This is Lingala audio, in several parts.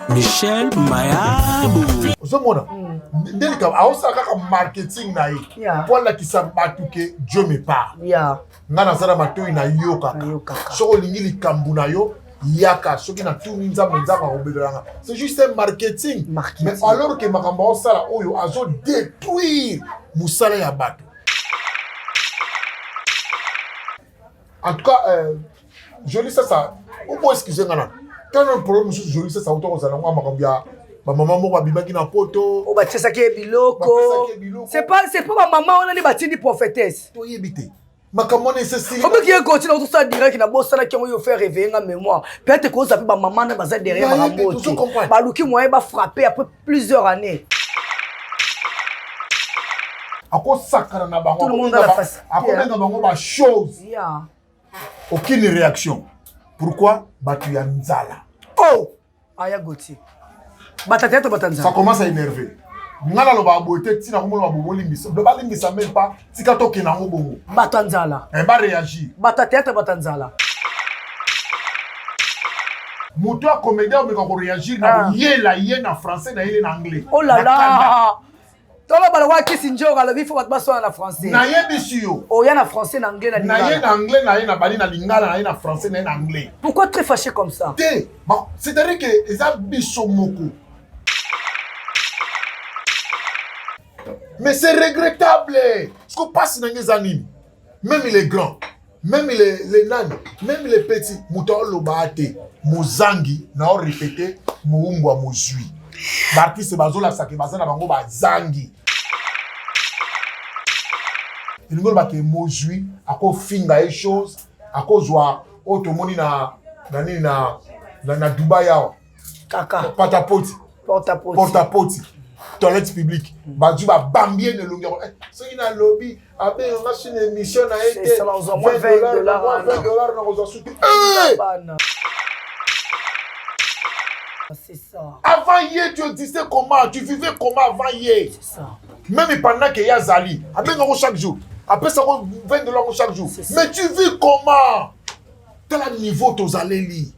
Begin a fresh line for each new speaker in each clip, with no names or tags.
Michel Mayabou.
Zomona. Ndelika aosa kaka marketing na ye. Pour la ki sa batuke Dieu me parle. Ngana zara matoi na yoka. Soko lingi likambu na yo yaka soki na tuni nzambe nzambe obelanga. C'est juste un marketing. Mais alors que makamba osala oyo azo détruire musala ya bato. En tout cas, je lis ça. Ou moi excusez ngana. Quand un problème je lis ça autant aux alangwa makambia. Ma maman m'a bimaki na poto.
O batisa ke biloko. C'est pas ma maman on a ni batini prophétesse.
To yebite. Makamone c'est si.
Comment qui est continué tout ça direct na bossa na qui on fait réveiller en mémoire. Peut-être que ça fait ma maman na baza derrière ma botte. Ba luki moyen ba frapper après plusieurs années.
Ako sakana na bango.
Tout le monde a la face.
Ako benga bango ba chose. Aucune réaction. Pourquoi? Batu ya nzala.
Oh! Aya Gauthier.
Ça commence à énerver. Ngala lo ba boté tina ko mo ba bobo limbisa. Do ba limbisa même pas tika to kina ngo bongo.
Batanzala.
Elle va réagir.
Batanzala.
Moto a comédien mais quand réagir na yé na français na yé na anglais.
Oh là là. Tolo balwa ki sinjo ga lobi fo batba so na français.
Na yé bisio.
Oh ya na français na anglais na lingala.
Na yé na anglais na yé na bali na lingala na yé na français na yé na anglais.
Pourquoi très fâché comme ça?
Bon, c'est-à-dire que eza biso moko. Mais c'est regrettable. Ce qu'on passe dans les années, même les grands, même les nains, même les petits, mouton lobate, mozangi, na on répété, moungwa mozui. Barti se bazola sake bazana bango bazangi. Il ngol ba ke mozui, ako finga e chose, ako zwa otomoni na Dubai yawa.
Kaka.
Porta-poti. Toilette publique. Badu ba bambie ne longueur. So ina lobby, abe on a une émission na été.
C'est ça, on a moins $20
na on souti.
C'est ça.
Avant hier, tu existais comment? Tu vivais comment avant hier?
C'est ça.
Même pendant que Yazali, abe on chaque jour. Après ça $20 chaque jour. Mais tu vis comment? Quel niveau t'os allé lire?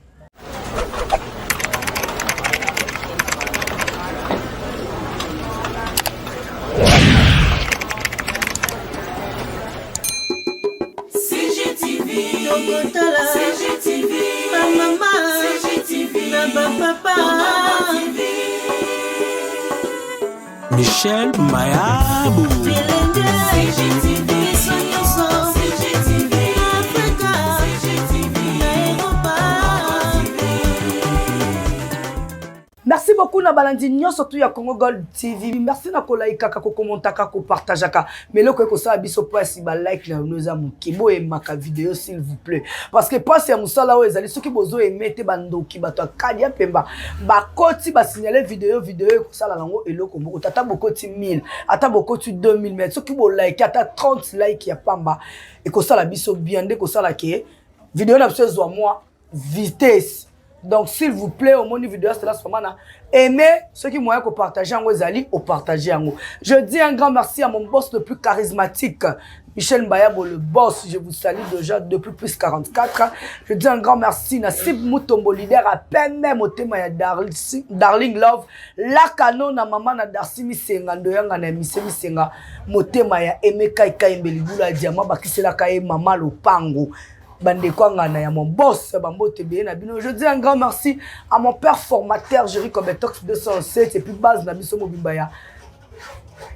Michel Mayabou.
Merci beaucoup na balandi nyo surtout ya Congo Gold TV. Merci na ko like ka ko commenter ka ko partager ka. Mais le ko ça biso presse ba like na nous amu kibo e maka vidéo s'il vous plaît. Parce que passe ya musala o ezali soki bozo emete bandoki bato kadia pemba. Ba koti ba signaler vidéo ko sala lango eloko mboko tata bokoti 1000, ata bokoti 2000 mais soki bo like ata 30 like ya pamba et ko sala biso bien de ko sala ke vidéo na biso zo moi vitesse. Donc, s'il vous plaît, au moins, vidéo, c'est là, ce moment-là. Aimez ceux qui m'ont partagé en Wazali, au partager en haut. Je dis un grand merci à mon boss le plus charismatique, Michel Mayabou, le boss. Je vous salue déjà depuis plus 44. Je dis un grand merci à Sib Moutombo, leader à peine même au thème de Darling Love. La canon na maman na Darcy Misenga, Ndoyanga na Misenga, Motema ya Emeka Ikaimbelibula, Diama, Bakisela Kaye, Maman Lopango. Bande Kwangana ya mon boss Bambote bien Nabino. Je dis un grand merci à mon père formateur Jerry Kobetox 207 et puis base na biso Mobimbaya.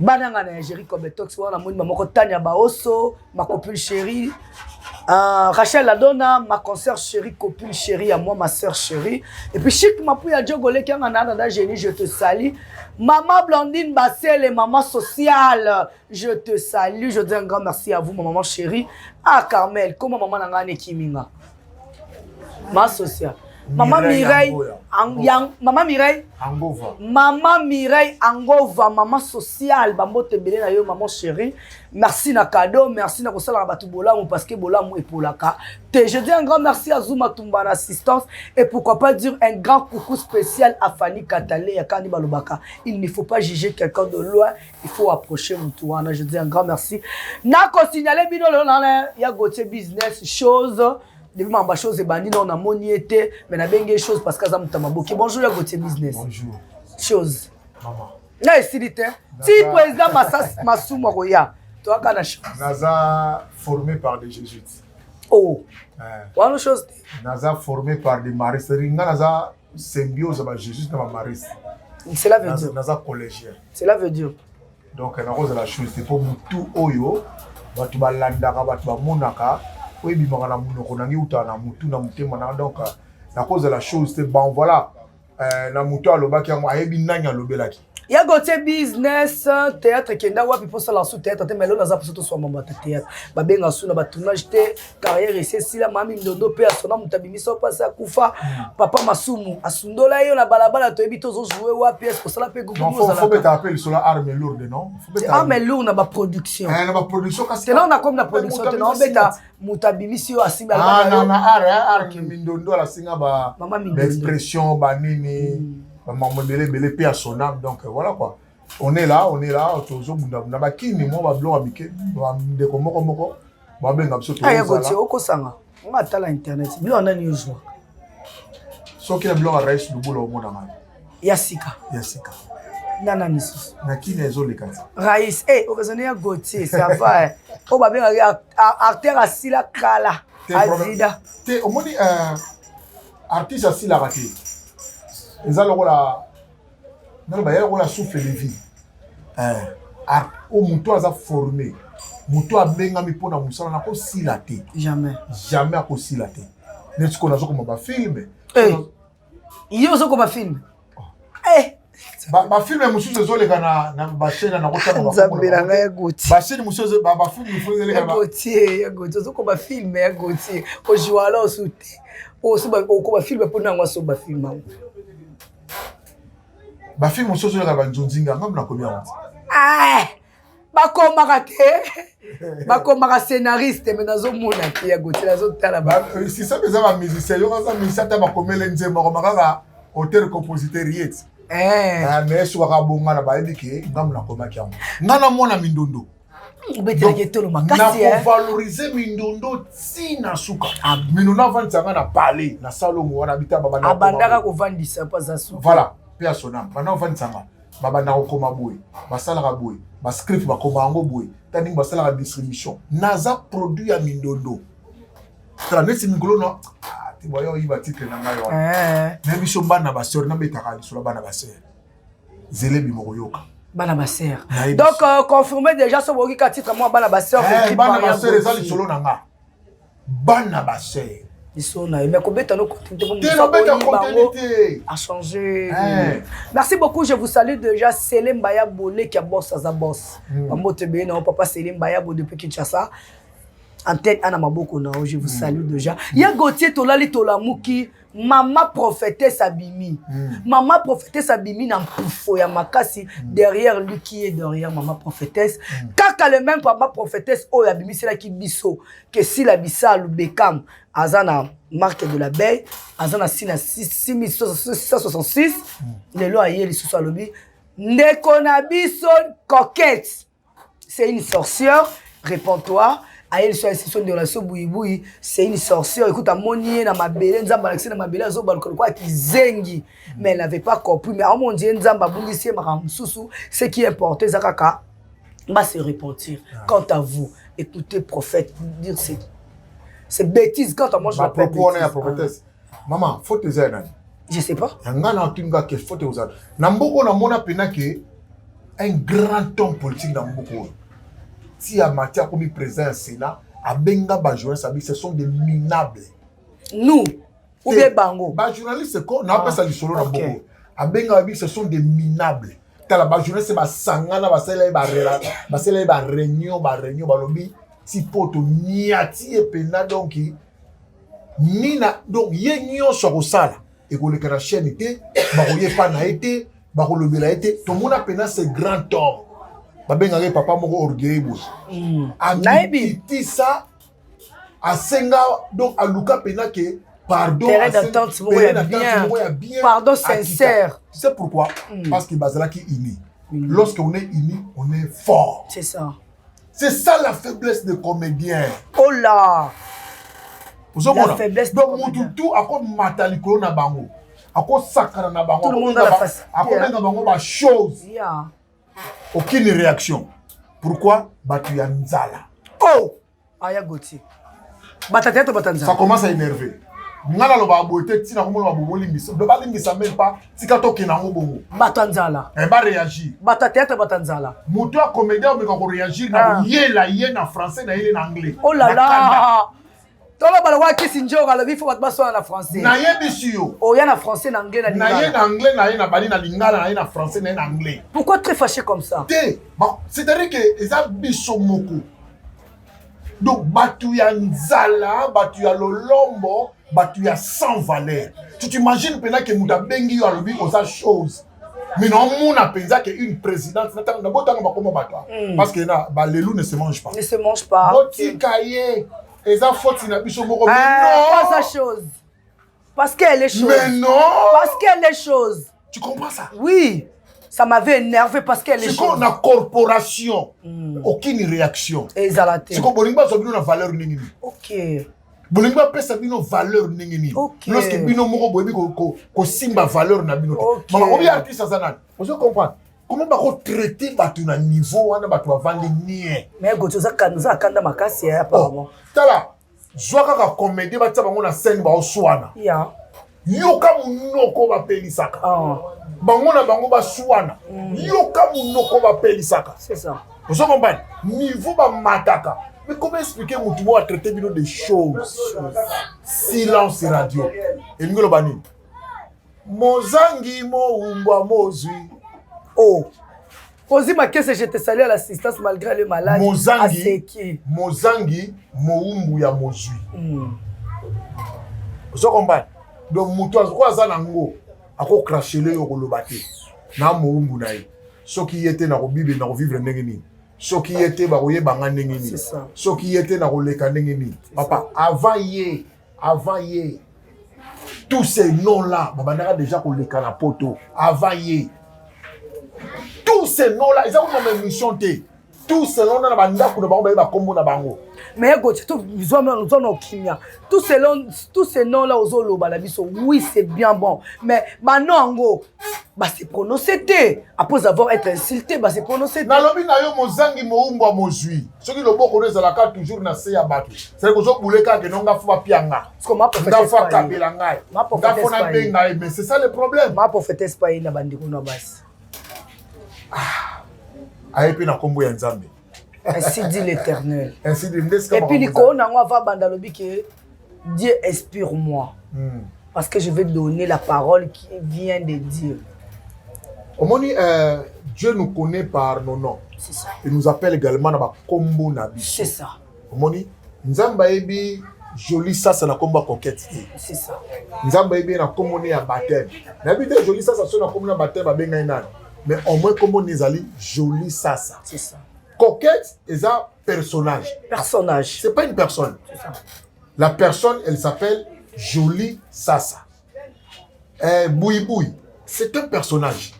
Banangana ya Jerry Kobetox wana moni maman Tania Baoso, ma copine chérie. Rachel Ladonna, ma consoeur chérie, copine chérie, à moi, ma soeur chérie. Et puis, Chic Mapouya Djogole, qui a un génie, je te salue. Maman Blandine Bassel et maman sociale, je te salue. Je dis un grand merci à vous, ma maman chérie. Ah, Carmel, comment maman n'a pas Kiminga? Ma sociale. Maman Mireille, Maman Mireille,
Angova.
Maman Mireille Angova, maman sociale, Bambo Tebele na yo, maman chérie. Merci na cadeau, merci na kosala batu bola parce que bola mu epolaka. Je dis un grand merci à Zuma Tumba l'assistance et pourquoi pas dire un grand coucou spécial à Fanny Katalé et Kani Balobaka. Il ne faut pas juger quelqu'un de loin, il faut approcher Moutouana. Je dis un grand merci. Na ko signaler bino il y a Gauthier business chose. depuis ma chose et bandi non na moniété mais na bengue chose parce que ça mutamaboki. Bonjour ya Gauthier business.
Bonjour.
Chose.
Maman.
Na esilité. Si président Massouma Roya, toi kana chose.
Naza formé par des jésuites.
Oh. One chose.
Naza formé par des maristes. Ringa naza symbiose ba Jésus na ba mariste.
Cela veut dire.
Naza collégien.
Cela veut dire.
Donc na cause de la chose c'est pour mutu oyo batu balandaka batu bamonaka oyebimaka na munoko nangi uta na mutu na mutema na donc na cause de la chose c'est bon voilà na mutu alobaki yango ayebi nani alobelaki.
Ya Gauthier business théâtre kenda wapi pour ça la sous théâtre te melo naza pour tout mama théâtre ba benga sous na ba tournage te carrière et c'est la mami ndondo pe asona mutabimiso pasa kufa papa Masumu asundola yo na balabala to ebito zo jouer wapi est pour ça la pe gugu
non faut mettre appel sur la arme lourde non
arme lourde na ba production
na ba production kasi
non na comme na production te non beta mutabimiso asimba
na arme mindondo la singa ba l'expression ba nini maman belé pe à son âme donc voilà quoi on est là toujours na ba kini mo ba blo amike ba ndeko moko ba benga biso to
ya Gauthier okosanga on atala internet blo on a news
so ki na blo a rais lubulo mona ma
yasika nana nisus
na kini ezo le kati
rais okazana ya Gauthier ça va o ba benga artère asila kala azida
te omoni artiste asila raté eza lokola nalo ba yako la souffle de vie o mutu aza formé mutu abengami mpona musala na kosila te jamais akosila te neti ko nazokoma bafilme
yo ozokoma filme
bafilme mosusu ezoleka na bachaine na
kotanzambelanga ya Gauthier
bachaine mosusu bafilme mosusu ezoleka
ya Gauthier ozokoma filme ya Gauthier ojuala osu te okoma filme mpona yango aso bafilme yango
bafilme mosusu ezoleka banzonzinga ngambu nakomi yango
bakomaka scénariste me nazomona te ya Gauthier nazotala
sisa eza bamusicien yo aza musicien ata bakomele nzembo akoma kaka auteur compositeur yeti mais esukaka bongana bayebi ke ngambu nakomaki yango nga namona mindondo nakovalorize mindondo ntina suka mindondo avandisanga na palais na salongo wana bita
abandaka kovandisa mpaza suka
voilà mpe ya sona banda ovandisanga babanda kokoma boye basalaka boye bascript bakoma yango boye tandingi basalaka distribution naza produit ya mindondo tala neti mikolo no tiboyo oyiba titre na ngai wana na biso bana baseur nabetaka lisolo bana baseur zelebi mokoyoka
bana baseur donc confirmé déjà so boki ka titre moi bana baseur
bana baseur eza lisolo na nga bana baseur
lisolo na mais kobeta no continuité a changé. Merci beaucoup, je vous salue déjà Selim Baya Bolé qui a boss à boss mamote be na papa Selim Baya Bolé depuis Kinshasa antenne ana maboko na je vous salue déjà ya Gauthier tolali tolamuki maman prophétesse Abimi maman prophétesse Abimi na mpufo ya makasi derrière lui qui est derrière maman prophétesse kaka le même maman prophétesse o ya Abimi c'est là qui biso que si la bisa le Beckham azana marque de l'abeille azana sina 6666 le lo aye li sous alobi ndeko na biso coquette c'est une sorcière réponds-toi. Aïe, sur la session de relation bouiboui, c'est une sorcière. Écoute, à Monier, dans ma belle, Nzamba, na ma belle, zo balcon quoi qui zengi, mais elle n'avait pas compris. Mais à mon Dieu, Nzamba, boulissé, maram sousou, ce qui est important, Zakaka, va se repentir. Quant à vous, écoutez, prophète, dire c'est bêtise. Quant à moi, je l'appelle bêtise.
Maman, faut te dire.
Je sais pas.
Ngana tunga que faut te dire. Namboko na mona pena que un grand homme politique dans Mboko. Si à matière comme président au Sénat, à Benga journaliste, ce sont des minables.
Nous, ou bien Bango.
Journaliste, c'est quoi? On appelle ça du solo dans Bongo. À Benga, ce sont des minables. T'as la journaliste, c'est Sangana, c'est la réunion, lobby, si poto, niati et pena, donc, nina, donc, yenyo sur le sala. Et qu'on le chaîne était, baroye pas na été, barolo bela été, tout le monde a pena ce grand homme. Babengare papa moko orgueil bo. Amiti ça a senga donc a luka pena que pardon
bien pardon sincère.
C'est pourquoi parce que bazala qui uni. Lorsque on est uni, on est fort.
C'est ça.
C'est ça la faiblesse des comédiens.
Oh là.
ozomona
faiblesse
donc mutu tout ako mataliko na bango ako sakana na bango
tout le monde a la face
ako benga bango ba chose aucune réaction pourquoi batu ya nzala
oh aya Gauthier batateto batanza
ça commence à énerver ngala lo ba boete tina ko mo ba bolimbisa do ba limbisa même pas tika to kina ngo bongo
batanzala
e ba réagir
batateto batanzala
mutu a comédien mais ko réagir na yela yena français na yela na anglais
oh là là tolo bala wa kisi njoka lo bifo bat baso na français
na yebisi yo
oh ya na français na anglais na
lingala na ye na anglais na ye na bali na lingala na ye na français na ye na anglais
pourquoi très fâché comme ça
c'est-à-dire que eza biso moko donc batu ya nzala batu ya lolombo batu ya sans valeur tu t'imagines pendant que muta bengi yo alobi oza chose mais non mona penza que une présidente na botanga bakoma batu parce que na ba lelu ne se mange pas botika ye eza faute na biso moko mais non
pas sa chose parce qu'elle est chose
mais non
parce qu'elle est chose
tu comprends ça
oui ça m'avait énervé parce qu'elle est
chose c'est qu'on a corporation aucune réaction
ezalate
c'est qu'on bolinga so bino na valeur nini
OK
bolinga pesa bino valeur nini lorsque bino moko boyebi ko simba valeur na bino mama obi artiste azana vous comprendre comment ba ko traiter batu na niveau wana batu bavandi nie
mais Gauthier za kanda makasi apparemment
tala zwa kaka comédie batia bango na scène ba oswana yoka munoko bapelisaka bango na bango baswana yoka munoko bapelisaka
c'est ça
vous comprenez niveau ba mataka mais comment expliquer mutu mo a traiter bino des choses silence radio elingolo bani mozangi mo umbwa mozwi oh
Posi ma question, je te salue à l'assistance malgré le malade.
Mozangi moumbu ya mozui. Vous comprenez? Donc mutu quoi ça nango ako crachele yo kolobate na moumbu na ye. Soki yete na ko bible na ko vivre ndenge ni. Soki yete ba ko yebanga ndenge ni. Soki yete na ko leka ndenge ni. Papa avant ye tous ces noms là babandaka déjà ko leka na poto avant ye. Tous ces noms-là, ils ont une mission. Tous ces noms-là, ils ont une mission.
Mais Gauthier, tous ces noms-là, oui, c'est bien bon. Mais maintenant, c'est prononcé. Après avoir été insulté, c'est prononcé.
Nalobi na yo mozangi moumba mozui. Ce qui le beau connaît la carte toujours na se ya batu. C'est que zo bouleka que non ga fa pianga. Nga fa kabela ngai. Nga fona benga mais c'est ça le problème.
Ma prophétesse pas ina bandiko na basi.
Ayepi na kombo ya Nzambe.
Ainsi dit l'Éternel.
Ainsi dit
et puis Nico na ngwa va bandalobi que Dieu inspire-moi. Parce que je vais donner la parole qui vient de Dieu.
Omoni Dieu nous connaît par nos noms.
C'est ça.
Il nous appelle également na kombo na biso.
C'est ça.
Omoni Nzamba ebi joli sasa na komba conquête.
C'est ça.
Nzamba ebi na kombo ya baptême. Na bi de joli sasa so na kombo na baptême ba benga ina. Mais au moins comment nous allons joli ça.
C'est ça.
Coquette est un personnage.
Personnage.
C'est pas une personne.
C'est ça.
La personne, elle s'appelle Jolie Sasa. Boui Boui, c'est un personnage.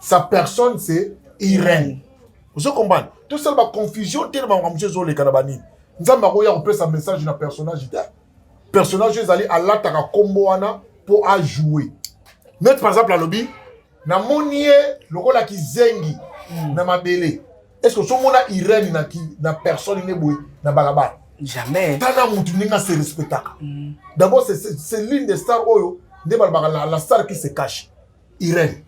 Sa personne, c'est Irène. Vous comprenez? Tout ça, la confusion, tellement comme je les Kanabani. Nous avons un message d'un personnage. Personnage, ils allaient à l'attaque combo pour jouer. Notre par exemple, à lobby. Na monie lokola ki zengi na mabele est-ce que so mona Irène na personne ne boui na balaba
jamais
tana mutu ninga se respectaka d'abord c'est l'une des stars oyo nde balaba la star qui se cache Irène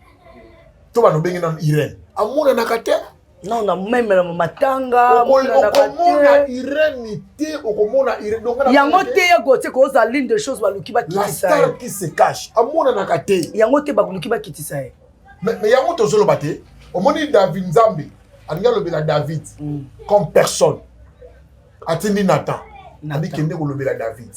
to ba no bengi na Irène amona na kate
non na même na matanga
okomona Irène te okomona Irène donc
yango te ya Gauthier ko za l'une des choses baluki ba kitisa
la star qui se cache amona na kate
yango te baluki ba kitisa
mais yango to zolo bate omoni David Nzambe alinga lobela David comme personne atindi Nathan abi kende ko lobela David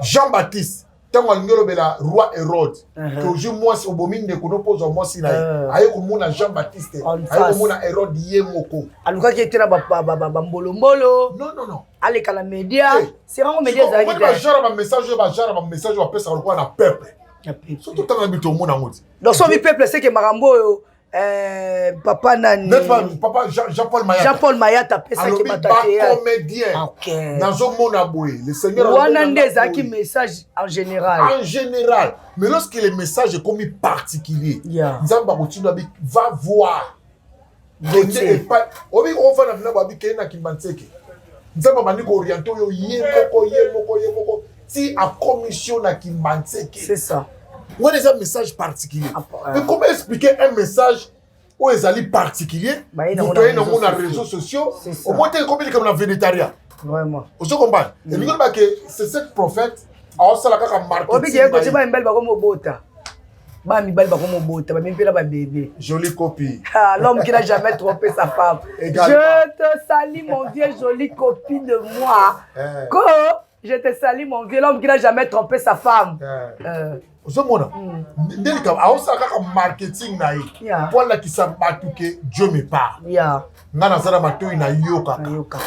Jean-Baptiste tango alinga lobela roi Hérode que aujourd'hui moi au bominde ko no pose moi si na aye ko mona Jean-Baptiste aye ko mona Hérode yemoko
aluka ki etela ba mbolo
non
ale kala média c'est vraiment média za ki
ba genre ba message ba pesa ko na peuple surtout tant habito mona ngoti
donc so mi peuple c'est que marambo Papa nani
papa Jean-Paul Mayata.
Jean-Paul Mayata pesa ki
batate comédien.
OK.
Nazo mona boy. Le Seigneur
wana ndeza ki message en général.
En général, mais lorsque le message est comme particulier. Nzamba continue va voir. Obi ofana na babi kena kimbanseke. Nzamba mani ko oriento yo ye moko si a commission na kimbanseke.
C'est ça.
On a un message particulier. Mais comment expliquer un message où ils allaient particulier? Vous voyez dans les réseaux sociaux. Au moins, tu comme dans le végétarien.
Vraiment.
Vous comprenez? Et vous voyez que c'est cette prophète. Alors, ça a marqué.
Obi qui est un bel bagon mobota. Ba mi bal bagon mobota. Ba mi pela ba bébé.
Jolie copie.
L'homme qui n'a jamais trompé sa femme.
Également.
Je te salue mon vieux jolie copie de moi. Quoi? Je te salue mon vieux l'homme qui n'a jamais trompé sa femme.
Ozomona ndelika aosa kaka marketing na ye pour la kisa batuke Dieu me parle ngana zara matoyi na yoka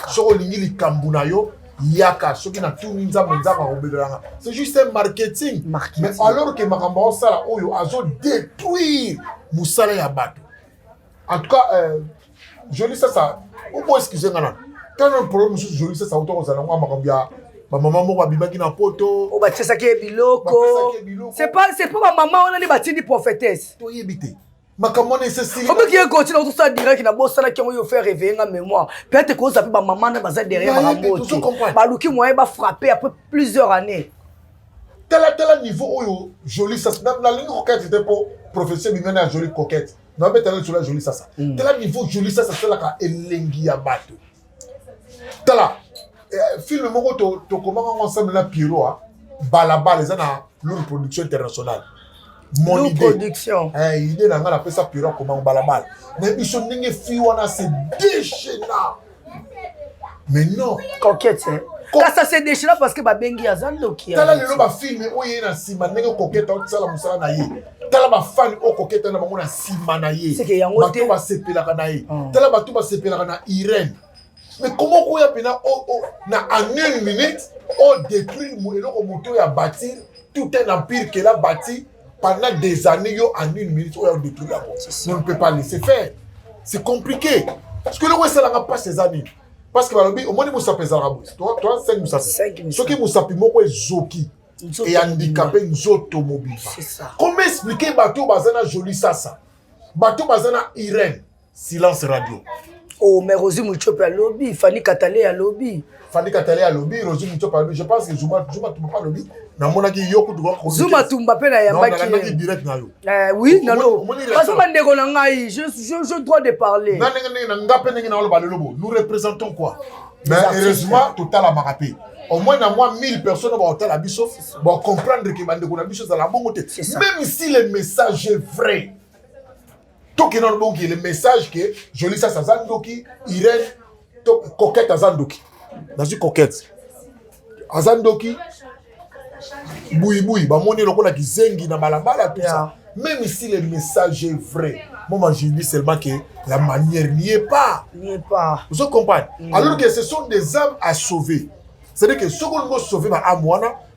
soko lingi likambu na yo yaka soki na tuni nzambe nzamba obelanga c'est juste un marketing mais alors que makambo osala oyo azo détruire musala ya bato en tout cas je lis ça ou pour excuser ngana quand un problème je lis ça auto ozala ngwa makambo ya maman moko babimaki na poto
o batisaki biloko c'est pas ma maman on a ni batini prophétesse
to yebite makambo nécessaire
faut que continue tout ça direct na bossa qui ont fait réveiller nga mémoire peut-être que ça peut maman na baza derrière makambo ba luki moyen ba frapper après plusieurs années
tel niveau oyo joli ça na ligne coquette c'était pour professeur bimena na joli coquette na betala sur la joli ça tel niveau joli ça c'est là ka elengi ya bato tala film moko to comment ensemble na Pierrot balabala les na lourde production internationale mon idée
production
idée na ngala pesa Pierrot comment balabala na biso ndenge fi wana c'est déchaînant mais non
coquette ça c'est déchaînant parce que ba bengi azando ki
tala lelo ba film oye na sima ndenge coquette on sala musala na ye tala ba fan o coquette na bango na sima na ye
c'est que yango te
ba sepelaka na ye tala ba tu ba sepelaka na Irène. Mais comment on a en une minute, on détruit le a bâti tout un empire qu'elle a bâti pendant des années, en une minute, on a détruit la boîte. On ne peut pas laisser faire. C'est compliqué. Parce que le roi, ça n'a pas ces années. Parce que au moins, il s'appelle Zarabou. Toi, 5 Moussapi. Ce qui Moussapi, moi, c'est Zoki. Et handicapé, une automobile.
C'est ça.
Comment expliquer Bateau Bazana Jolie Sassa? Bateau Bazana Irène. Silence radio.
Oh, mais Rosie Mouchop à lobby, Fanny Katalé à lobby.
Fanny Katalé à lobby, Rosie Mouchop à lobby. Je pense que Zuma Tumba pas lobby. Na mona ki yoko tu vois.
Zuma Tumba pe na yambaki.
Non, na direct na yo.
Oui, non. Parce que bandeko na ngai, je dois de parler.
Na ngape nengi na loba lobo. Nous représentons quoi? Mais heureusement, total a marapé. Au moins, dans moi, 1000 personnes vont entendre la biso, vont comprendre que bandeko na biso ça la bonne côté. Même si le message est vrai. Tout qui est dans le message que je lis ça à Zandoki, Irène, coquette à Zandoki. Dans une coquette. À Zandoki, boui, bah mon est le qui zengi na balabala tout ça. Même si le message est vrai, moi je dis seulement que la manière n'y est pas. Vous comprenez? Alors que ce sont des âmes à sauver. C'est-à-dire que ce qu'on veut sauver, ma âme,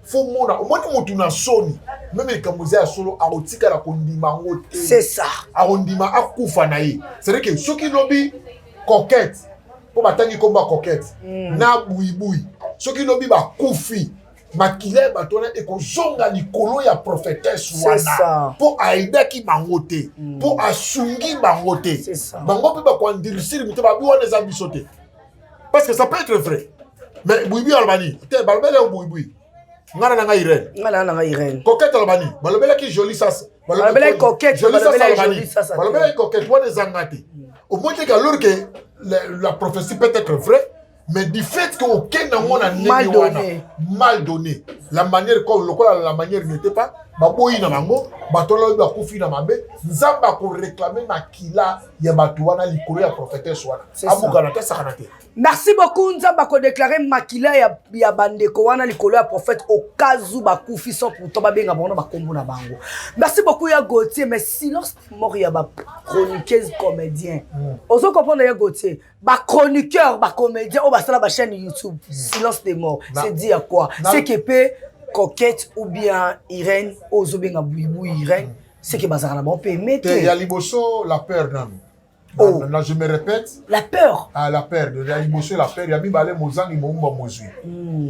faut mona au moins mutu na soni même les kamuze ya solo arotika la kondima ngote
c'est ça
arondima akufa na ye c'est vrai que ceux qui lobby coquette pour batangi combat coquette na boui ceux qui lobby ba kufi makile batona e ko zonga likolo ya prophétesse wana pour aida ki bangote pour asungi bangote bango pe ba ko ndirisiri mutu ba biwa les abisote parce que ça peut être vrai mais boui albani te balbele o boui ngana na Irène coquette albani balobela ki joli sasa
balobela coquette joli sasa
balobela coquette wana zangati au moins que alors que la prophétie peut être vraie mais du fait que aucun n'amon a mal donné la manière comme la manière n'était pas baboyi na bango batolo ba kufi na mabe nzamba ko réclamer makila ya batu wana likolo ya prophétesse wana abugana ta sakanate.
Merci beaucoup nzamba ko déclarer makila ya bandeko wana likolo ya prophète au cas où ba kufi sans pourtant ba benga bona ba kombo na bango. Merci beaucoup ya Gauthier mais silence mort ya ba chroniqueuse comédien. Oso comprendre ya Gauthier ba chroniqueur ba comédien o ba sala ba chaîne YouTube silence des morts c'est dire quoi c'est que peut coquette ou bien Irène ozobenga boui Irène c'est que bazar là-bas on peut aimer.
Il y a liboso la peur non.
Oh.
Là, je me répète.
La peur.
Ah, la peur. Il y a liboso la peur. Il y a mis balé mozangi moumba mozui.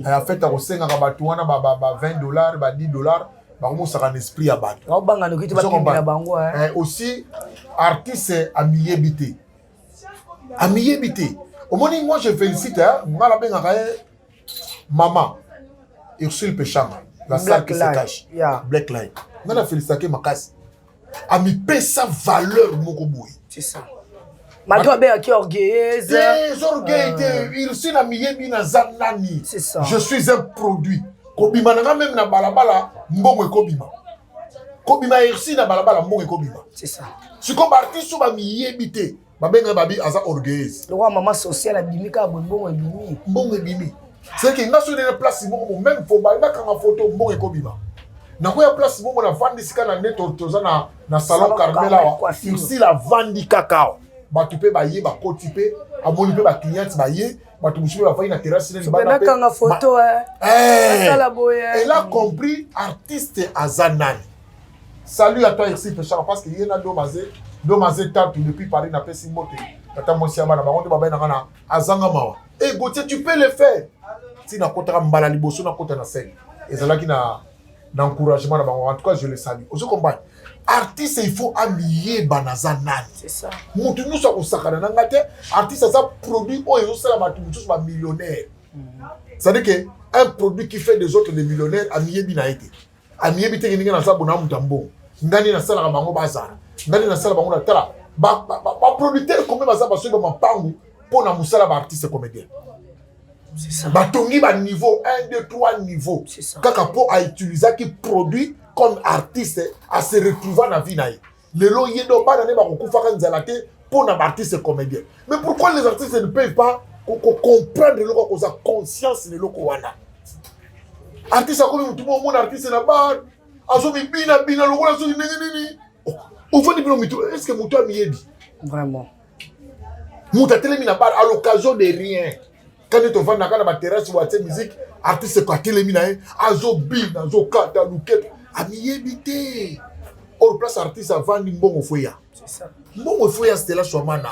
En fait, à Rosenga Rabatouana, $20, $10, bah comment ça rend esprit à battre.
On banga no kitu ba kimela bango.
Aussi, artiste à miébité. À miébité. Au moment où moi je félicite, moi la benga maman Ursule Péchanga, la salle qui se cache. Black Line. On a félicité ma casse. A mis sa valeur mon boui.
C'est ça. Malgré bien qui orgueilleuse.
Des orgueils, il s'est mis dans zanani.
C'est ça.
Je suis un produit. Kobima na même na balabala mbongo kobima. Kobima irsi na balabala mbongo kobima.
C'est ça.
Si comme artiste ba miyebité, ba benga babi aza orgueilleuse.
Le roi maman sociale abimika mbongo bimi.
Mbongo bimi. C'est que nga sur une place mbongo même faut ba kanga photo mbongo kobima. Na ko ya place mbongo na vandi sika na neto toza na salon Carmela wa. Irsi la vandi kakao. Ba tu pe ba ye ba kotipe, amoni pe ba client ba ye. La terrasse,
photo,
elle a compris artiste Azanani. Salut à toi ici, Péchard, parce qu'il y a domazé tatu depuis Paris, n'a pas si moté. Et Gauthier, tu peux le faire. Si na kota mbala liboso na kota na scène. Et c'est là qui n'a d'encouragement. En tout cas, je le salue. Vous comprenez? Artiste, il faut habiller Banazanani.
C'est ça.
Nous sommes artiste, ça produit où ils sont millionnaires. C'est-à-dire qu'un produit qui fait des autres des millionnaires, Amiye Binaïte. Amiye Bite qui n'a pas de bonambo. Ngani na sala bango bazar. Ngani na sala bango na tala. Ba producteur comme bazar parce que ba pangu pour na musala ba artiste comédien.
C'est ça.
Ba tongi ba niveau 1 2 3 niveau.
C'est ça.
Kaka pour à utiliser qui produit comme artiste à se retrouver dans la vie. Les lois yedo ba na ba kokufaka nzalate pour na artiste comédien. Mais pourquoi les artistes ne peuvent pas comprendre le ko za conscience de loko wana? Artiste comme tout le monde artiste na ba azo bina le wala zo nini. Au fond de mito est-ce que muto amiebi?
Vraiment.
Muta telemi na ba à l'occasion de rien. Quand tu vas dans la terrasse ou à cette musique, artiste quoi telemi na azo bina azo kata luket amiyebité. Or place artiste avant ni mbongo foya.
C'est ça.
Mbongo foya c'était là sur mana.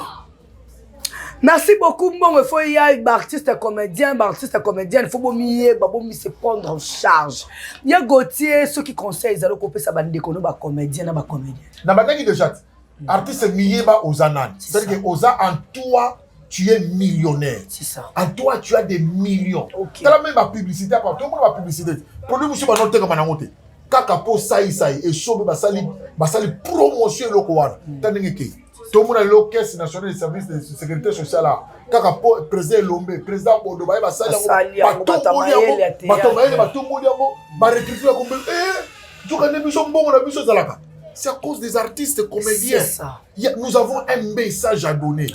Merci beaucoup mbongo foya artiste comédien, il faut se prendre en charge. Il y a Gauthier ceux qui conseillent ils allons couper ça bande kono ba comédien na ba comédien.
Na banaki déjà artiste miyeba ozanan. C'est-à-dire que oza en toi tu es millionnaire.
C'est ça.
En toi tu as des millions.
Okay.
Tu as même la publicité pas tout le monde la publicité. Produit monsieur ba noter comme na ngote. Kaka po sai et sobe basali promotion loko wana tanengeke tout le monde le caisse nationale de service de sécurité sociale là kaka po président Lombe président Bodo ba basali ba recruter comme tuka ne biso mbongo na biso zalaka. C'est à cause des artistes comédiens.
Ça.
Nous avons un message à donner.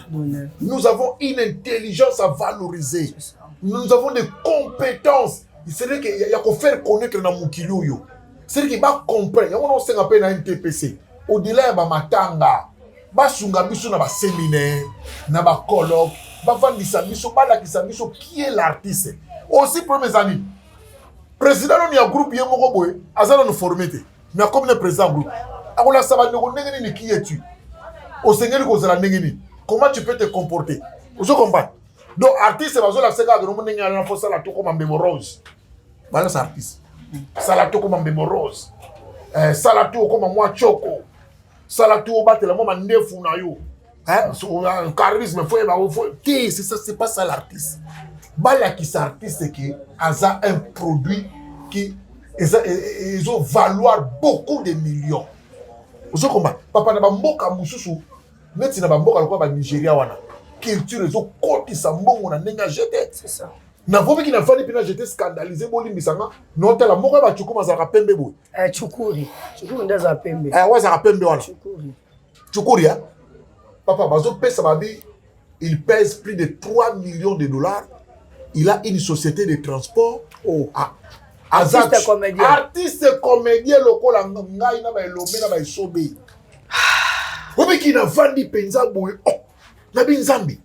Nous avons une intelligence à valoriser. Nous avons des compétences. C'est-à-dire qu'il y a qu'à faire connaître dans mon kilo yo. C'est-à-dire qu'il va comprendre. On sait un peu dans un TPC. Au-delà, il y a matanga. Il y a un séminaire, il y a un colloque, il y a un qui est l'artiste. Aussi, pour mes amis, le président de un groupe, il y a un groupe, il a formé. Mais comme le président du groupe, qui es-tu? Au Seigneur, comment tu peux te comporter? Vous comprenez? Donc, artiste, c'est parce que le rose. Voilà, c'est artiste. Salato comme Mbembo Rose. Salato comme moi Choco. Salato au battre la maman nefu na yo. Hein? Charisme, c'est ça, c'est pas ça l'artiste. Bala qui c'est artiste qui a un produit qui ils ont valoir beaucoup de millions. Vous comprenez? Papa na bamboka mususu. Neti na bamboka kwa ba Nigeria wana. Culture ils ont côté sa mbongo na nenga jeté.
C'est ça.
Na vomi qui n'a fallu pina j'étais scandalisé boli misanga non tela moko ba chukuma za rapembe boy
chukuri ndaza pembe
wa za rapembe wala chukuri hein papa bazo pesa babi il pèse plus de 3 millions de dollars. Il a une société de transport artiste comédien lokola ngai na ba elombe na ba isobe vomi qui n'a fallu penza boy na binzambi.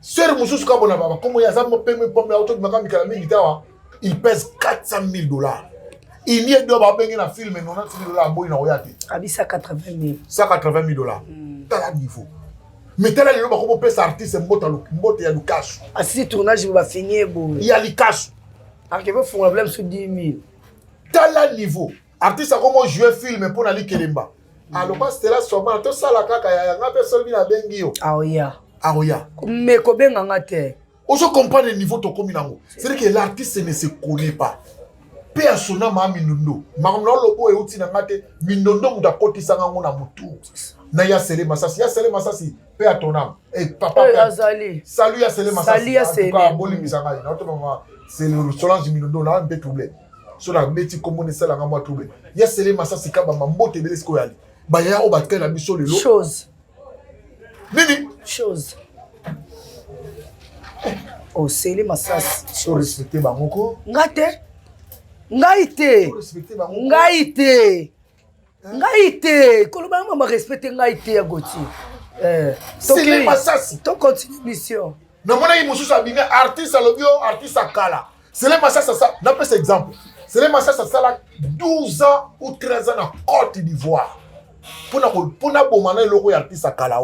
Sœur Moussous Kabona Baba, comme il y a ça, il pèse $400,000. il y a un film et 90 000 $, boy na oyate.
Abisa 80 000.
180 000 $. T'as niveau. Mais t'as là le bako peut artiste mbote ya lukash.
Ah si tournage va finir bon.
Il y a lukash.
Ah que veut faire problème sur 10 000.
T'as là niveau. Artiste a comment jouer film pour aller kelemba. Alors pas c'était là seulement tout ça la kaka ya nga personne bi na bengi yo.
Ah oya.
Ah oya.
Mais ko benga ngate.
Je comprends le niveau to komi nango. C'est-à-dire que l'artiste ne se connaît pas. Pe asona ma minundo. Makamna lobo e uti na ngate minundo muda koti sanga ngona mutu. Na ya sele masasi pe atonam. Et papa
Azali.
Salut ya sele masasi.
Salut ya sele.
Ka boli misanga. Na to mama c'est le Solange minundo na un peu troublé. So na beti komone sala ngama troublé. Ya sele masasi ka ba mbote bele sko yali. Ba ya o batka la biso lelo.
Chose.
Nini?
Chose. Oh, c'est les massas.
So respecter bangoko.
Ngate. Ngaite.
Respecter bangoko.
Ngaite. Ngaite. Koloba mama respecter ngaite ya Goti.
C'est les massas.
To continue mission.
Non, mon ami, monsieur Sabine, artiste à l'obio, artiste à Kala. C'est les massas, ça. N'a pas cet exemple. C'est les massas, ça, là, 12 ans ou 13 ans en Côte d'Ivoire. Pour na bomana le artiste à Kala.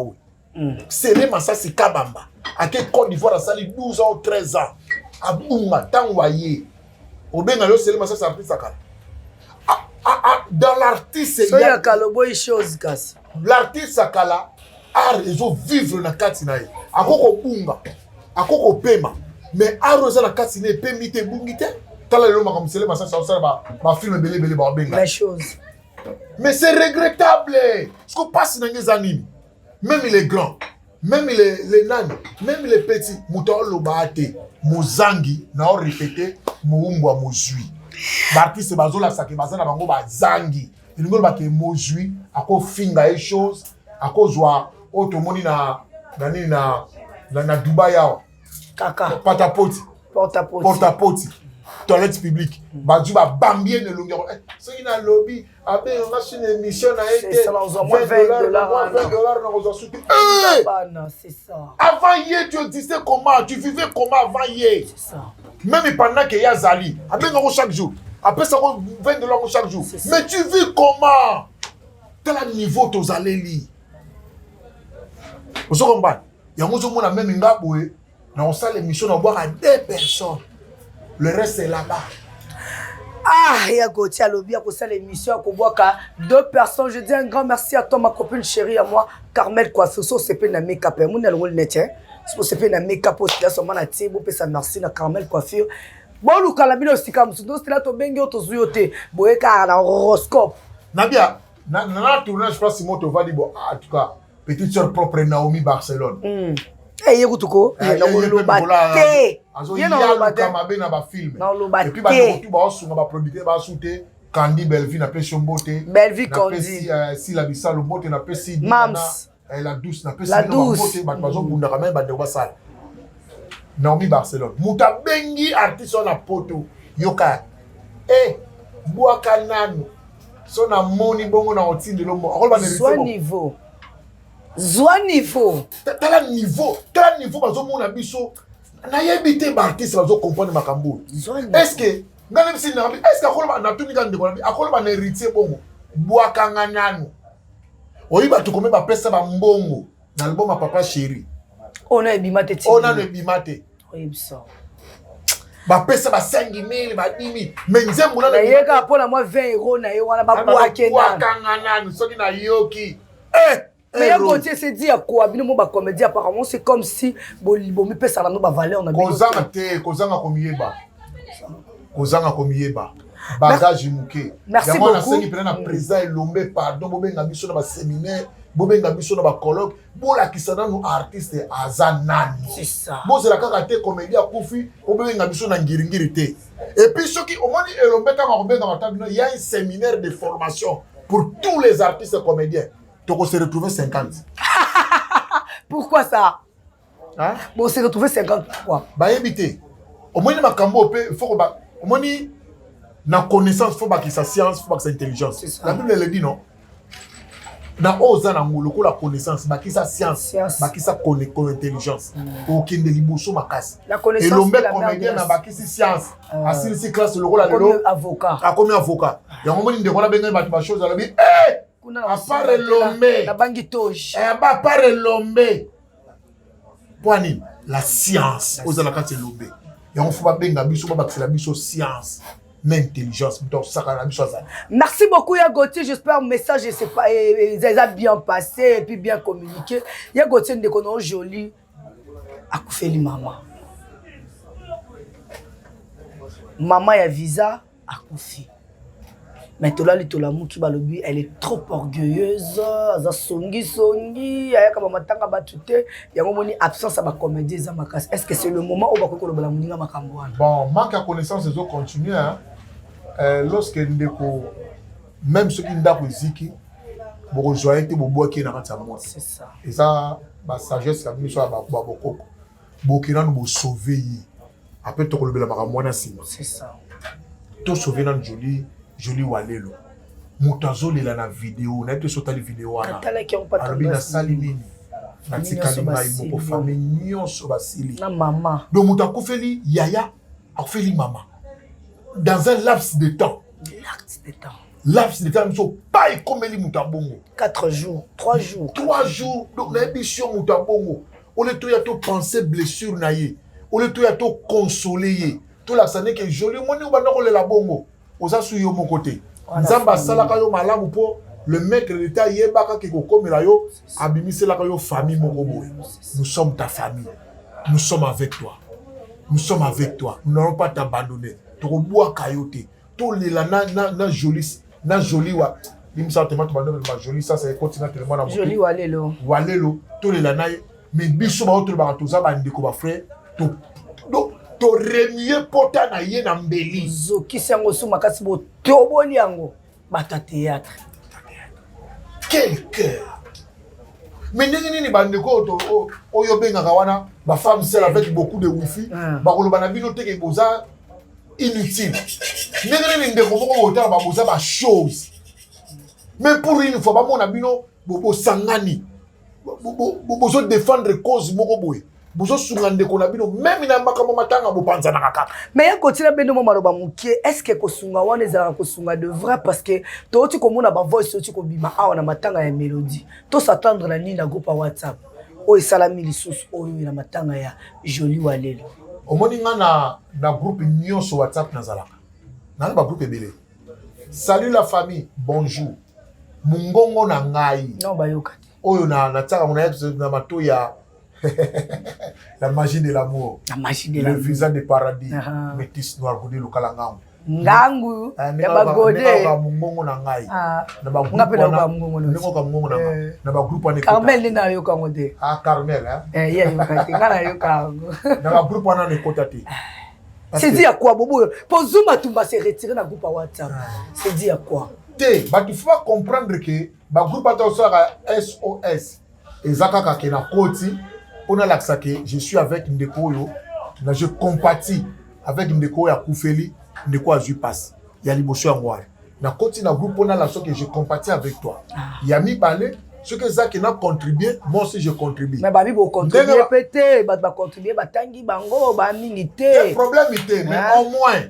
C'est les massas, c'est Kabamba. À quelle Côte d'Ivoire, ça, 12 ans ou 13 ans. À Bouma, Tangwaye. Au Bengalio, c'est les massas, artiste à Kala. Dans l'artiste,
il y a Kaloboy chose, Kas.
L'artiste à Kala, art, ils ont vivre dans Katinaï. À Koko Bunga. Akoko pema mais aroza na kasine pemite bungite tala le makam sele masa ça ba film belé ba benga
la chose
mais c'est regrettable ce qu'on passe dans les animes même les grands même les nani même les petits mutolo baate mozangi na o répéter muumba mozui l'artiste bazola sake bazana bango bazangi ilingolo ba ke mozui ako finga et chose ako zwa otomoni na nani na Dubai yao
Kaka.
Porte-à-pote. Porte-à-pote. Toilette publique. Badju ba bambien de longueur. So ina lobby, abe on a une émission na été.
C'est ça, on a moins $20.
$20 na ozo souti.
C'est ça.
Avant hier tu disais comment, tu vivais comment avant hier.
C'est ça.
Même pendant que Yazali, abe ngoko chaque jour. Après ça $20 chaque jour. Mais tu vis comment? Tel niveau to zaleli. Vous comprenez? Yango zo mona même ngaboué. On sait l'émission, on voit à 2 personnes. Le reste, c'est là-bas.
Ah, il y a Gauthier à l'objet pour ça l'émission, on voit qu'à 2 personnes. Je dis un grand merci à toi, ma copine chérie, à moi, Carmel Coiffure. C'est pas une make-up. Mon est net. C'est pas une make-up. C'est seulement la tire. Bon, ça merci à Carmel Coiffure. Bon, le calabino aussi comme ça. Donc, c'est là, tu bengo, tu zouyote. Bon, et car un horoscope.
Nabia, na tournage, je pense que Simoto va dire, bon, en tout cas, petite soeur propre Naomi Barcelone.
Eh, yekutuko,
et puis ba producteur ba souté Candy Belvi na pesi mbote
Belvi Candy
si la bisalo mbote na pesi
Mams
la douce na pesi
mbote
ba bazo bunda quand même ba de basal Naomi Barcelone muta bengi artiste na poto yoka boaka nanu so na moni bongo na otinde lomo akolba ne
soit niveau Zwa niveau.
Tel niveau bazo mona biso na yebite ba artiste bazo comprendre makambo. Est-ce que ngana bisi na est-ce que akolba na tuni kan de ko akolba na héritier bongo boaka ngananu. Oyiba to komeba pesa ba mbongo na album ma papa chéri.
On a ebimate ti.
On a ebimate.
Oyibisa.
Ba pesa ba 5,000 ba 10,000 mais nzembo na
yeka pour moi 20 € na ye wana ba boaka
ngananu soki na yoki.
Mais un côté c'est dire quoi bino ba comédie apparemment c'est comme si bomi pesa na no ba valeur na bino
kozanga komiyeba bagage muke
merci beaucoup
nasengi pena na président elombe pardon bobenga biso na ba séminaire bobenga biso na ba colloque bolakisa nanu artiste aza nani
c'est ça
bozela kaka te comédie akufi bobenga biso na ngiringiri te et puis soki omoni elombe kaka kobenga matabino il y a un séminaire de formation pour tous les artistes comédiens. Donc on s'est retrouvé 50.
Pourquoi ça?
Hein?
Bon, on s'est retrouvé 50 pourquoi?
Bah éviter. Au moins ma cambo il faut bah au moins na connaissance faut pas que sa science faut pas que sa intelligence. La Bible le dit non. na oza na ngoloko la connaissance bakisa science bakisa intelligence okende liboso makasi elombe comédien na bakisi science asilisi classe lokola lelo
avocat
akomi avocat yango moni ndeko na benga ba chose alobi apare lombe
na bangi toge
ba pare lombe poani la science oza la kati lombe yango faut ba benga biso ba bakisela biso science mais intelligence.
Merci beaucoup, ya Gauthier. J'espère que le message est bien passé et puis bien communiqué. Ya Gauthier, de qu'on joli. Akoufeli maman. Maman ya visa akoufi. Mais tola litolamu ki balobi, elle est trop orgueilleuse. Aza songi songi. Aya kaba matanga batute. Yango moni absence ba comédie za makas. Est-ce que c'est le moment où ba ko lobola muninga makambo wana?
Bon, manque à connaissance des autres continuer hein. Lorsque ndeko même ceux qui ndako ziki bo joyete bo boki na kati ya moi.
C'est ça.
Et ça ba sagesse ka biso ba bokoko. Bo kina no bo sauver. Après to ko lobela makambo wana sima.
C'est ça.
To sauver na joli walelo. Mutazo lela na vidéo, na te sota les vidéos wana. Arabi na sali nini. Na tikali mai moko famille nyonso basili.
Na maman.
Donc mutakofeli yaya akofeli maman. Dans un laps de temps. Laps de temps, nous sommes pas comme les mutabongo.
4 jours, 3 jours.
3 jours. Donc, l'ambition mutabongo. On est tout à tout penser blessure naïe. On est tout à tout consoler. Tout là, ça n'est que joli. Moi, nous allons la bongo. On s'est sur mon côté. Nzamba salaka yo malamu po le maître de l'État yebaka ki ko komela yo abimise la yo famille mokobo. Nous sommes ta famille. Nous sommes avec toi. Nous sommes avec toi. Nous n'allons pas t'abandonner. Toboa kayote to lela na joli wa limsa tellement ba joli ça c'est continent tellement na
joli
walelo to lela na mais biso ba autre ba to za ba ndeko ba frère to remier pota na ye na mbeli
zoki sango so makasi bo toboli yango bata théâtre
quel cœur mais nini ba ndeko to oyo bengaka wana ba femme seule avec beaucoup de wifi ba koloba na bino teke boza inutile. N'est-ce pas chose. Mais pour une fois, on a bino bobo sangani. Bobo défendre cause mokoboy. Bobo sungande ko na bino même na makama matanga bo panza na kaka.
Mais ya continue beno maloba mukie est-ce que ko sunga wana ezala ko sunga de vrai parce que to ti ko mona ba voice to ti ko bima awa na matanga ya mélodie. To s'attendre na nini na groupe WhatsApp. O salami lisusu oyo na matanga ya joli walelo.
Omoni nga na groupe nyonso WhatsApp nazalaka. Na ba groupe ebele. Salut la famille, bonjour. Mungongo na ngai.
Non ba yoka.
Oyo na tsaka mona na mato ya la magie de l'amour.
La magie de l'amour.
Le visa de paradis. Métis noir godi lokala ngangu.
Ngangu ya bagode.
Na mungongo na ngai. Na ba groupe
na mungongo na.
Ndeko ka mungongo na ngai. Na ba groupe ane.
Carmel na yoka ngode.
Ah Carmel hein.
Yeah yoka. Ngana yoka.
Na ba groupe wana ne kotati.
C'est dit à quoi bobo? Pour Zuma Tumba s'est retiré dans groupe WhatsApp. C'est dit à quoi?
Bah tu faut comprendre que ba groupe SOS et zakaka ke na koti on a l'accès que je suis avec Ndeko yo, je compatis avec Ndeko ya Koufeli, Ndeko a passe. Il y a l'émotion en moi. Na koti na groupe on a l'accès que je compatis avec toi. Il y a mi balé ce que ça qui n'a contribué, moi aussi je contribue.
Mais babi bo contribuer peut-être, ba contribuer ba tangi bango ba minité.
Le problème était mais au moins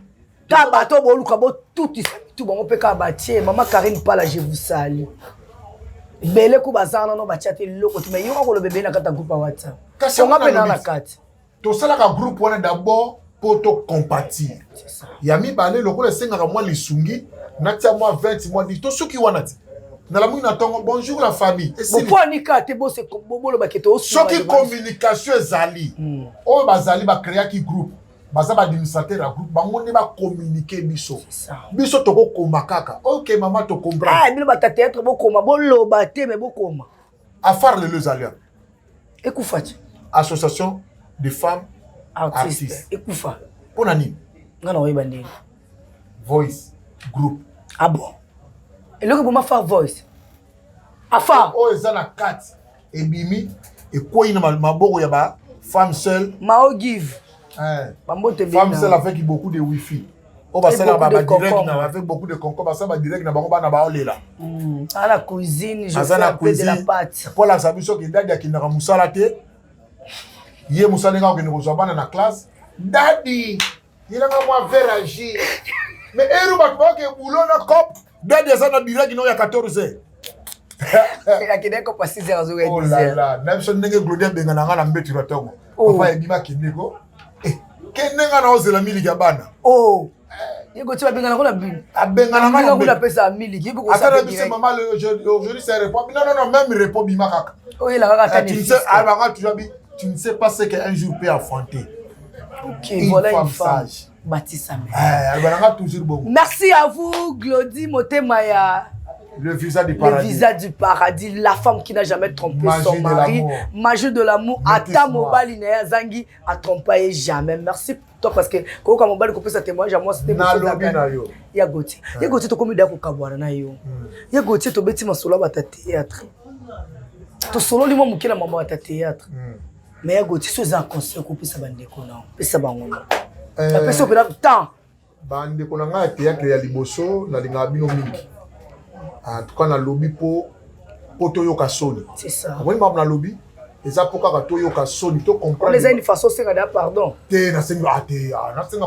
ka bato bo luka bo tout bon peut ka batie maman Karine pas là je vous salue. Bele ku bazana no ba chate loko tu mais yo ko le bébé na kata groupe WhatsApp.
Kasi on
appelle dans la carte.
To sala ka groupe on d'abord pour te compatir. Ya mi balé loko le senga moi lisungi na tia moi 20 mois dit to suki wana ti. Na la mouina tongo bonjour la famille.
Pourquoi ni ka te bo se bobolo ba keto
so ki communication ezali. O bazali ba créer ki groupe. Baza ba administrateur ya groupe bango ne ba communiquer biso. Biso to ko koma kaka. OK maman to comprendre.
Ah bino ba théâtre bo koma bo loba te mais bo koma.
Afar le Lezalia.
Ekufati.
Association de femmes artistes.
Ekufa.
Pona nini?
Ngana oyeba ndeni.
Voice group.
Ah bon. Et là, comment faire voice? Afa.
Oh, ils ont la carte. Et bimi. Et quoi, il y a maboko ya ba femme seule.
Mao give.
Femme seule avec beaucoup de wifi. On va faire un direct avec beaucoup de concombre. Ça va direct na bango ba na ba olela.
À la cuisine, je fais un peu de la pâte.
Pour la sabiso qui dadi qui na musala te. Yé musala nga ko ne ko bana na classe. Daddy, il a moi verre à J. Mais eru ba ko ke boulot na cop. Daddy ça na direct no ya 14h.
Il a kidé ko pas 6h ou 10h.
Oh là là, même si ndenge Glodien benga na nga na mbetu ratongo. Papa ebima kindeko. Kenenga na ozela miliki bana.
Oh. Yego tu abenga na ko na bin.
Abenga na nga
na pesa miliki ko sa.
Attends, c'est maman aujourd'hui c'est répond. Non, même répond bima kaka.
Oh, il a raté.
Tu ne sais pas ce qu'un jour peut affronter.
OK, voilà une femme sage. Baptiste
toujours.
Merci à vous, Glody Motemaya.
Le visa du paradis.
Le visa du paradis. La femme qui n'a jamais trompé son mari. Magie de l'amour. Ata Mobali Nea Zangi a trompé jamais. Merci pour toi parce que quand Mobali coupe sa témoignage à moi c'était
beaucoup.
Ya Gauthier. Ya Gauthier to komi dako kabwana na yo. Ya Gauthier to beti masolo ba ta théâtre. To solo limo mukila mama ta théâtre. Mais ya Gauthier so za conseil coupe sa bandeko na. Pesa bango. La pesa pe temps.
Bandeko na nga théâtre ya liboso na linga bino mingi. En tout cas, dans le lobby pour Toyoka Sony.
C'est ça.
Vous voyez, dans le lobby, et ça pour que Toyoka Sony, tu comprends.
Les une façon, c'est pardon.
T'es na senga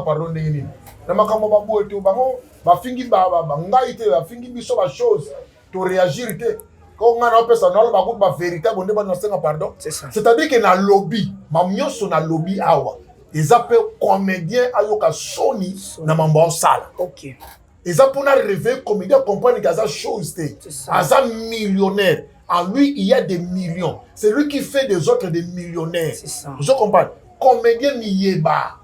pardon n'engini. Na makamo babu et tout bango, ba fingi ba ngaite ba fingi biso ba chose, to réagir te. Quand on a un personnel ba ba vérité bonde ba na senga pardon.
C'est ça.
C'est-à-dire que dans le lobby, ma mionso na lobby awa. Ils appellent comédien Ayoka Sony na mambo sala.
OK.
Et ça pour rêver comédien comprendre qu'il y a chose un millionnaire. En lui il y a des millions. C'est lui qui fait des autres des millionnaires.
C'est ça.
Vous comprenez? Comédien ni yeba.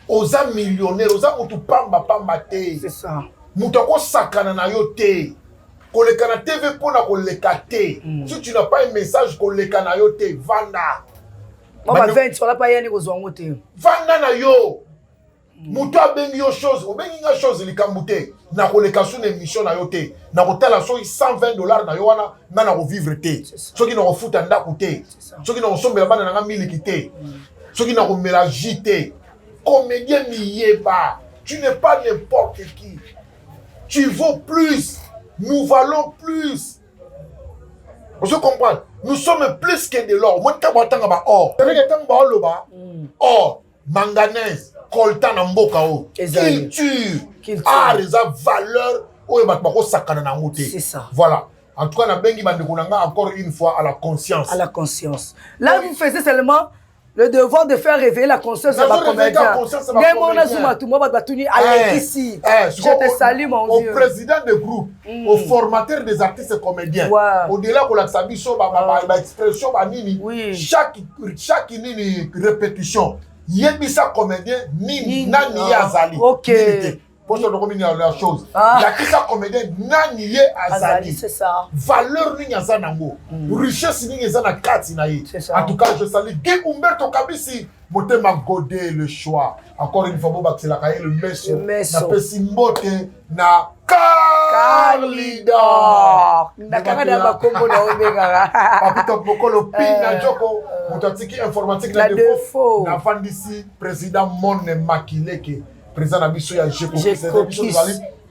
Oza millionnaire, oza mutu pamba te.
C'est ça.
Mutu ko sakana na yo te. Ko le kana TV pona ko le kate. Si tu n'as pas un message ko le kana yo te vanda.
Moi 20 sur la pa yani ko zongo te.
Vanda na yo. Mutu abengi yo chose, obengi nga chose likamute na koleka sur émission na yo te na kotala so $120 na yo wana nga na ko vivre te soki na ko futa ndako te soki na ko sombela bana na nga miliki te soki na ko mélange te comédien ni yeba tu n'es pas n'importe qui tu vaux plus nous valons plus on se comprend nous sommes plus que de l'or moi ka batanga ba or c'est que tanga ba loba or manganèse coltan na mboka o culture art eza valeur oyo bato bako sakana na ngo te.
C'est ça.
Voilà. En tout cas na bengi bandeko na nga encore une fois à la conscience.
À la conscience. Là vous faisiez seulement le devoir de faire réveiller la conscience de ma comédien. Mais mon azuma tout moi batuni Alexis. Je te salue mon vieux.
Au président de groupe, au formateur des artistes comédiens. Au-delà de la sabiso ba expression ba nini. Chaque répétition yebisa comédien nini nani azali.
OK.
Pour ça donc il la chose. La kisa comédien nani ye azali.
C'est ça.
Valeur nini azanango. Richesse nini ezana kati na ye. En tout cas, je salue Guy Umberto Kabisi. Motema Godé le choix. Encore une fois boba c'est la cahier le messo. Na pesimbote na Carlidor.
Na kanga ba kombo na obengara.
Papito Pokolo Pina Joko. Mutantiki informatique na défaut. Na fandisi président Mone Makileke. Président na biso ya Jeko.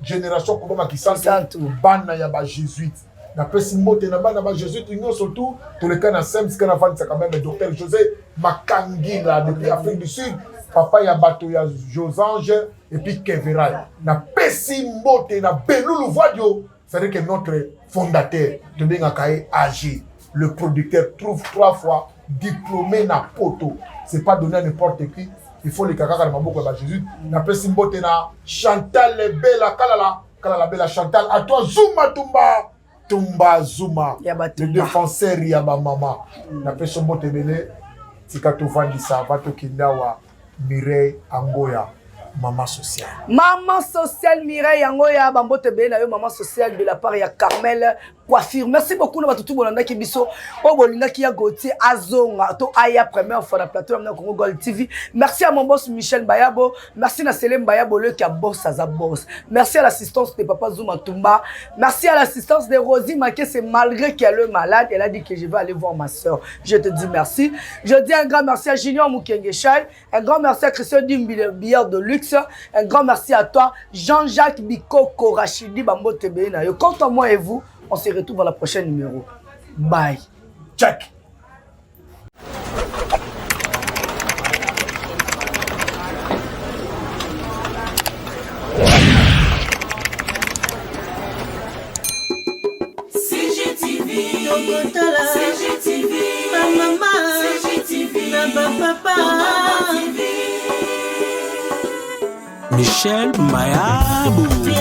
Génération Kobama qui santo. Bana ya ba jésuite. Na pesimbote na bana ba jésuite union surtout tous les cas na SEMS kana fandisa quand même docteur José Makangi là depuis Afrique du Sud. Papa ya bato ya Josange et puis Keveral. Na pesimbote na Beloulou Vodio. C'est-à-dire que notre fondateur de Bengakae AG, le producteur trouve 3 fois diplômé na poto. C'est pas donné à n'importe qui. Il faut les kakaka na maboko ya Jésus. Na pesimbote na Chantal Bella Kalala Bella Chantal. À toi Zuma Tumba Zuma. Le défenseur ya ba mama. Na pesimbote bele tikato vandisa bato kindawa Mireille Angoya. Maman sociale.
Maman sociale Mireille Angoya, Bambote Bena, maman sociale de la part de Carmel coiffure. Merci beaucoup na tout bolanda ki biso o bolinga ki ya Gauthier azonga to aya première fois na plateau na Congo Gold TV. Merci à mon boss Michel Bayabo, merci na Selem Bayabo le qui a boss à boss. Merci à l'assistance de Papa Zouma Tumba, merci à l'assistance de Rosie Maké, c'est malgré qu'elle est malade, elle a dit que je vais aller voir ma soeur. Je te dis merci. Je dis un grand merci à Junior Mukengeshai, un grand merci à Christian Billard de luxe, un grand merci à toi Jean-Jacques Bikoko Rachidi Bambo Tebe na yo. Quant à moi et vous, on se retrouve dans la prochaine numéro. Bye.
Check.
Michel Mayabou.